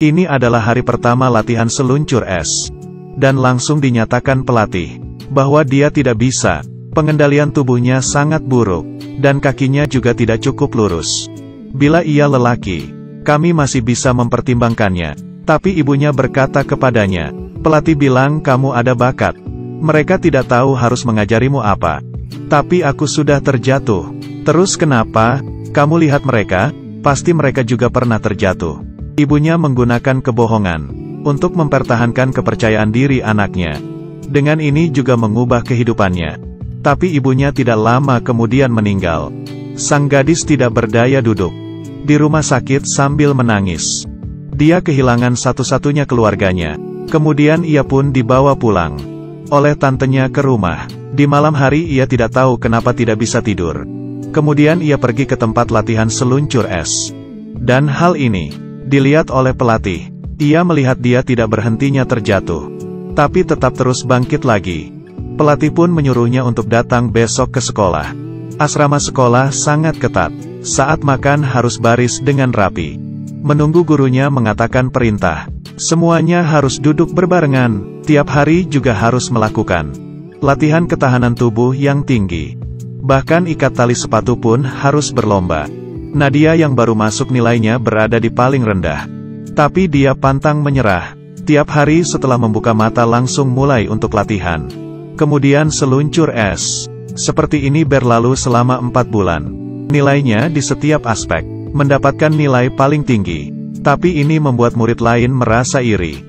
Ini adalah hari pertama latihan seluncur es. Dan langsung dinyatakan pelatih bahwa dia tidak bisa. Pengendalian tubuhnya sangat buruk, dan kakinya juga tidak cukup lurus. Bila ia lelaki, kami masih bisa mempertimbangkannya. Tapi ibunya berkata kepadanya, pelatih bilang kamu ada bakat. Mereka tidak tahu harus mengajarimu apa. Tapi aku sudah terjatuh. Terus kenapa? Kamu lihat mereka, pasti mereka juga pernah terjatuh. Ibunya menggunakan kebohongan untuk mempertahankan kepercayaan diri anaknya. Dengan ini juga mengubah kehidupannya. Tapi ibunya tidak lama kemudian meninggal. Sang gadis tidak berdaya duduk di rumah sakit sambil menangis. Dia kehilangan satu-satunya keluarganya. Kemudian ia pun dibawa pulang oleh tantenya ke rumah. Di malam hari ia tidak tahu kenapa tidak bisa tidur. Kemudian ia pergi ke tempat latihan seluncur es. Dan hal ini dilihat oleh pelatih. Ia melihat dia tidak berhentinya terjatuh, tapi tetap terus bangkit lagi. Pelatih pun menyuruhnya untuk datang besok ke sekolah. Asrama sekolah sangat ketat. Saat makan harus baris dengan rapi. Menunggu gurunya mengatakan perintah. Semuanya harus duduk berbarengan. Tiap hari juga harus melakukan latihan ketahanan tubuh yang tinggi. Bahkan ikat tali sepatu pun harus berlomba. Nadia yang baru masuk nilainya berada di paling rendah. Tapi dia pantang menyerah. Tiap hari setelah membuka mata langsung mulai untuk latihan. Kemudian seluncur es. Seperti ini berlalu selama 4 bulan. Nilainya di setiap aspek mendapatkan nilai paling tinggi. Tapi ini membuat murid lain merasa iri.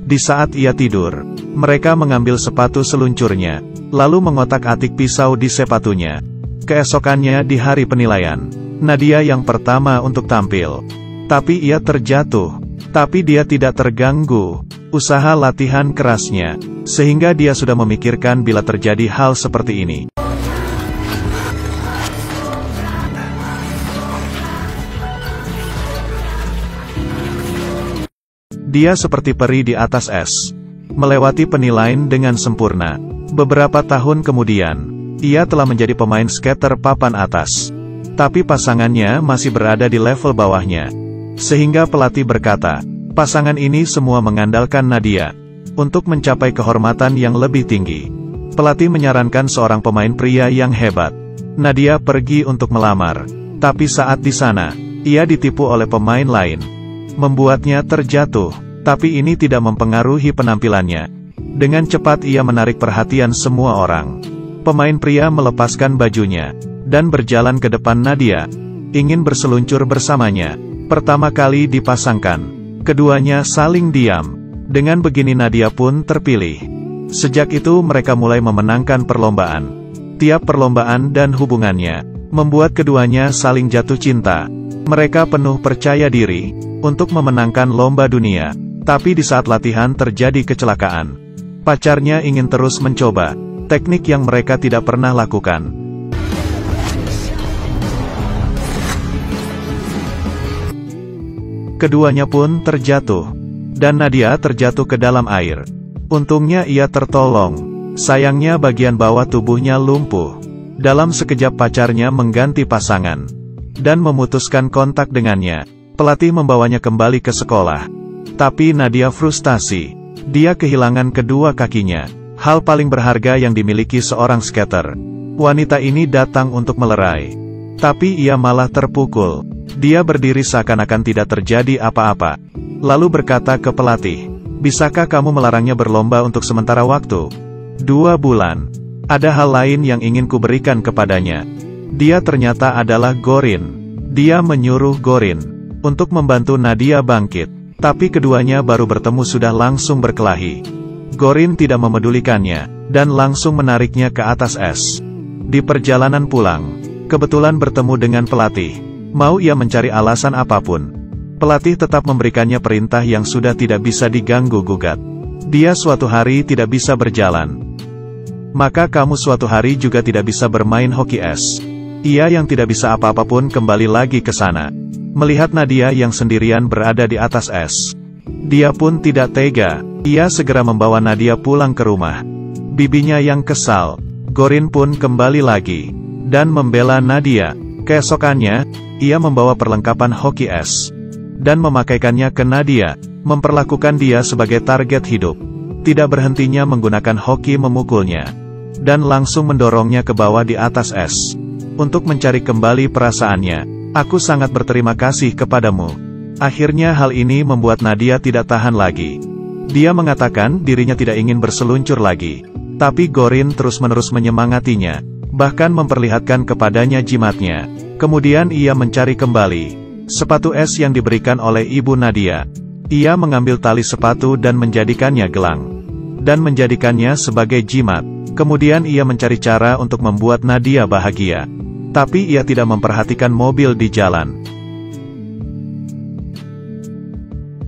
Di saat ia tidur, mereka mengambil sepatu seluncurnya, lalu mengotak-atik pisau di sepatunya. Keesokannya di hari penilaian, Nadia yang pertama untuk tampil. Tapi ia terjatuh. Tapi dia tidak terganggu usaha latihan kerasnya, sehingga dia sudah memikirkan bila terjadi hal seperti ini. Dia seperti peri di atas es, melewati penilaian dengan sempurna. Beberapa tahun kemudian, ia telah menjadi pemain skater papan atas. Tapi pasangannya masih berada di level bawahnya. Sehingga pelatih berkata, pasangan ini semua mengandalkan Nadia untuk mencapai kehormatan yang lebih tinggi. Pelatih menyarankan seorang pemain pria yang hebat. Nadia pergi untuk melamar. Tapi saat di sana, ia ditipu oleh pemain lain, membuatnya terjatuh. Tapi ini tidak mempengaruhi penampilannya. Dengan cepat ia menarik perhatian semua orang. Pemain pria melepaskan bajunya dan berjalan ke depan Nadia, ingin berseluncur bersamanya. Pertama kali dipasangkan, keduanya saling diam. Dengan begini Nadia pun terpilih. Sejak itu mereka mulai memenangkan perlombaan. Tiap perlombaan dan hubungannya membuat keduanya saling jatuh cinta. Mereka penuh percaya diri untuk memenangkan lomba dunia. Tapi di saat latihan terjadi kecelakaan. Pacarnya ingin terus mencoba teknik yang mereka tidak pernah lakukan. Keduanya pun terjatuh, dan Nadia terjatuh ke dalam air. Untungnya ia tertolong. Sayangnya bagian bawah tubuhnya lumpuh. Dalam sekejap pacarnya mengganti pasangan dan memutuskan kontak dengannya. Pelatih membawanya kembali ke sekolah. Tapi Nadia frustasi. Dia kehilangan kedua kakinya. Hal paling berharga yang dimiliki seorang skater. Wanita ini datang untuk melerai. Tapi ia malah terpukul. Dia berdiri seakan-akan tidak terjadi apa-apa. Lalu berkata ke pelatih, bisakah kamu melarangnya berlomba untuk sementara waktu? 2 bulan. Ada hal lain yang ingin kuberikan kepadanya. Dia ternyata adalah Gorin. Dia menyuruh Gorin untuk membantu Nadia bangkit. Tapi keduanya baru bertemu sudah langsung berkelahi. Gorin tidak memedulikannya, dan langsung menariknya ke atas es. Di perjalanan pulang, kebetulan bertemu dengan pelatih. Mau ia mencari alasan apapun, pelatih tetap memberikannya perintah yang sudah tidak bisa diganggu-gugat. Dia suatu hari tidak bisa berjalan. Maka kamu suatu hari juga tidak bisa bermain hoki es. Ia yang tidak bisa apa-apa pun kembali lagi ke sana. Melihat Nadia yang sendirian berada di atas es. Dia pun tidak tega. Ia segera membawa Nadia pulang ke rumah. Bibinya yang kesal. Gorin pun kembali lagi dan membela Nadia. Keesokannya, ia membawa perlengkapan hoki es dan memakaikannya ke Nadia. memperlakukan dia sebagai target hidup. Tidak berhentinya menggunakan hoki memukulnya, dan langsung mendorongnya ke bawah di atas es. Untuk mencari kembali perasaannya, aku sangat berterima kasih kepadamu. Akhirnya hal ini membuat Nadia tidak tahan lagi. Dia mengatakan dirinya tidak ingin berseluncur lagi. Tapi Gorin terus-menerus menyemangatinya, bahkan memperlihatkan kepadanya jimatnya. Kemudian ia mencari kembali sepatu es yang diberikan oleh ibu Nadia. Ia mengambil tali sepatu dan menjadikannya gelang, dan menjadikannya sebagai jimat. Kemudian ia mencari cara untuk membuat Nadia bahagia. Tapi ia tidak memperhatikan mobil di jalan.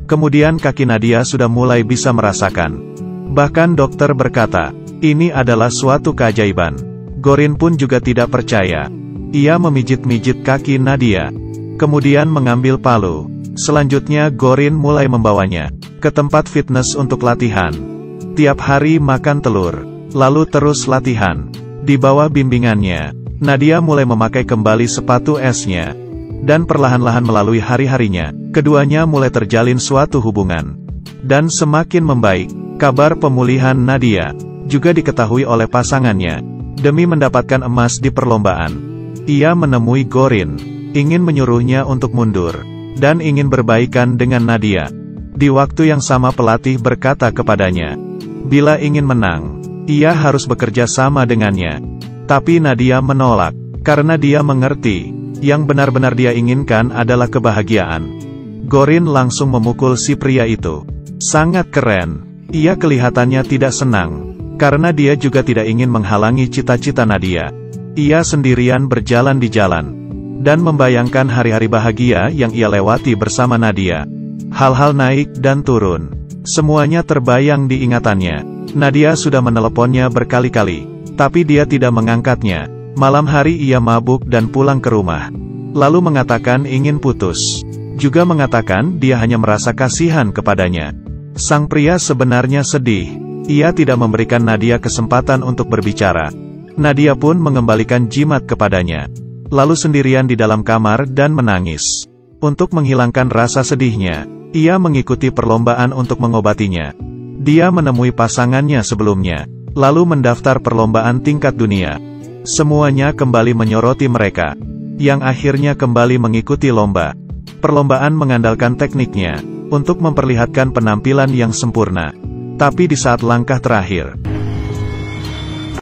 Kemudian kaki Nadia sudah mulai bisa merasakan. Bahkan dokter berkata, ini adalah suatu keajaiban. Gorin pun juga tidak percaya. Ia memijit-mijit kaki Nadia, kemudian mengambil palu. Selanjutnya Gorin mulai membawanya ke tempat fitness untuk latihan. Tiap hari makan telur, lalu terus latihan. Di bawah bimbingannya, Nadia mulai memakai kembali sepatu esnya. Dan perlahan-lahan melalui hari-harinya, keduanya mulai terjalin suatu hubungan. Dan semakin membaik. Kabar pemulihan Nadia juga diketahui oleh pasangannya. Demi mendapatkan emas di perlombaan, ia menemui Gorin, ingin menyuruhnya untuk mundur, dan ingin berbaikan dengan Nadia. Di waktu yang sama pelatih berkata kepadanya, bila ingin menang, ia harus bekerja sama dengannya. Tapi Nadia menolak, karena dia mengerti, yang benar-benar dia inginkan adalah kebahagiaan. Gorin langsung memukul si pria itu. Sangat keren. Ia kelihatannya tidak senang, karena dia juga tidak ingin menghalangi cita-cita Nadia. Ia sendirian berjalan di jalan, dan membayangkan hari-hari bahagia yang ia lewati bersama Nadia. Hal-hal naik dan turun, semuanya terbayang di ingatannya. Nadia sudah meneleponnya berkali-kali, tapi dia tidak mengangkatnya. Malam hari ia mabuk dan pulang ke rumah, lalu mengatakan ingin putus. Juga mengatakan dia hanya merasa kasihan kepadanya. Sang pria sebenarnya sedih. Ia tidak memberikan Nadia kesempatan untuk berbicara. Nadia pun mengembalikan jimat kepadanya, lalu sendirian di dalam kamar dan menangis. Untuk menghilangkan rasa sedihnya, ia mengikuti perlombaan untuk mengobatinya. Dia menemui pasangannya sebelumnya, lalu mendaftar perlombaan tingkat dunia. Semuanya kembali menyoroti mereka, yang akhirnya kembali mengikuti lomba. Perlombaan mengandalkan tekniknya, untuk memperlihatkan penampilan yang sempurna. Tapi di saat langkah terakhir,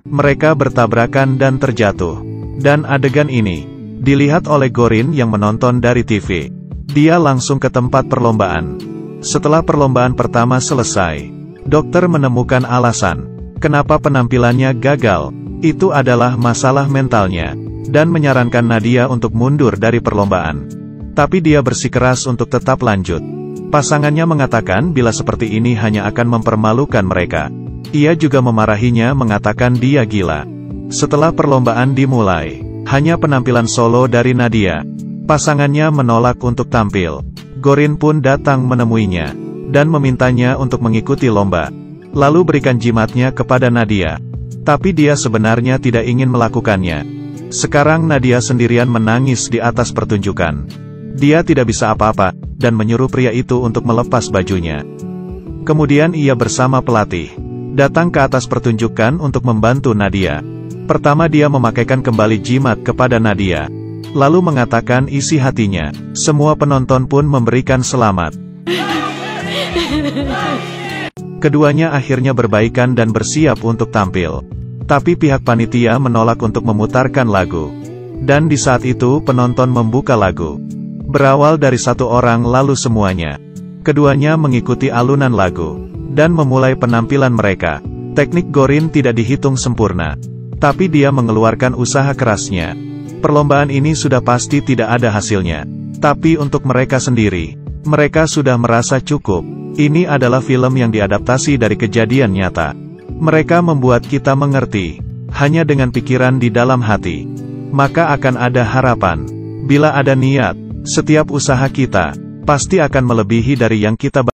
mereka bertabrakan dan terjatuh. Dan adegan ini dilihat oleh Gorin yang menonton dari TV. Dia langsung ke tempat perlombaan. Setelah perlombaan pertama selesai, dokter menemukan alasan kenapa penampilannya gagal. Itu adalah masalah mentalnya, dan menyarankan Nadia untuk mundur dari perlombaan. Tapi dia bersikeras untuk tetap lanjut. Pasangannya mengatakan bila seperti ini hanya akan mempermalukan mereka. Ia juga memarahinya, mengatakan dia gila. Setelah perlombaan dimulai, hanya penampilan solo dari Nadia. Pasangannya menolak untuk tampil. Gorin pun datang menemuinya, dan memintanya untuk mengikuti lomba. Lalu berikan jimatnya kepada Nadia. Tapi dia sebenarnya tidak ingin melakukannya. Sekarang Nadia sendirian menangis di atas pertunjukan. Dia tidak bisa apa-apa, dan menyuruh pria itu untuk melepas bajunya. Kemudian ia bersama pelatih datang ke atas pertunjukan untuk membantu Nadia. Pertama dia memakaikan kembali jimat kepada Nadia, lalu mengatakan isi hatinya. Semua penonton pun memberikan selamat. Keduanya akhirnya berbaikan dan bersiap untuk tampil. Tapi pihak panitia menolak untuk memutarkan lagu. Dan di saat itu penonton membuka lagu. Berawal dari satu orang lalu semuanya. Keduanya mengikuti alunan lagu, dan memulai penampilan mereka. Teknik Gorin tidak dihitung sempurna, tapi dia mengeluarkan usaha kerasnya. Perlombaan ini sudah pasti tidak ada hasilnya. Tapi untuk mereka sendiri, mereka sudah merasa cukup. Ini adalah film yang diadaptasi dari kejadian nyata. Mereka membuat kita mengerti, hanya dengan pikiran di dalam hati, maka akan ada harapan. Bila ada niat, setiap usaha kita pasti akan melebihi dari yang kita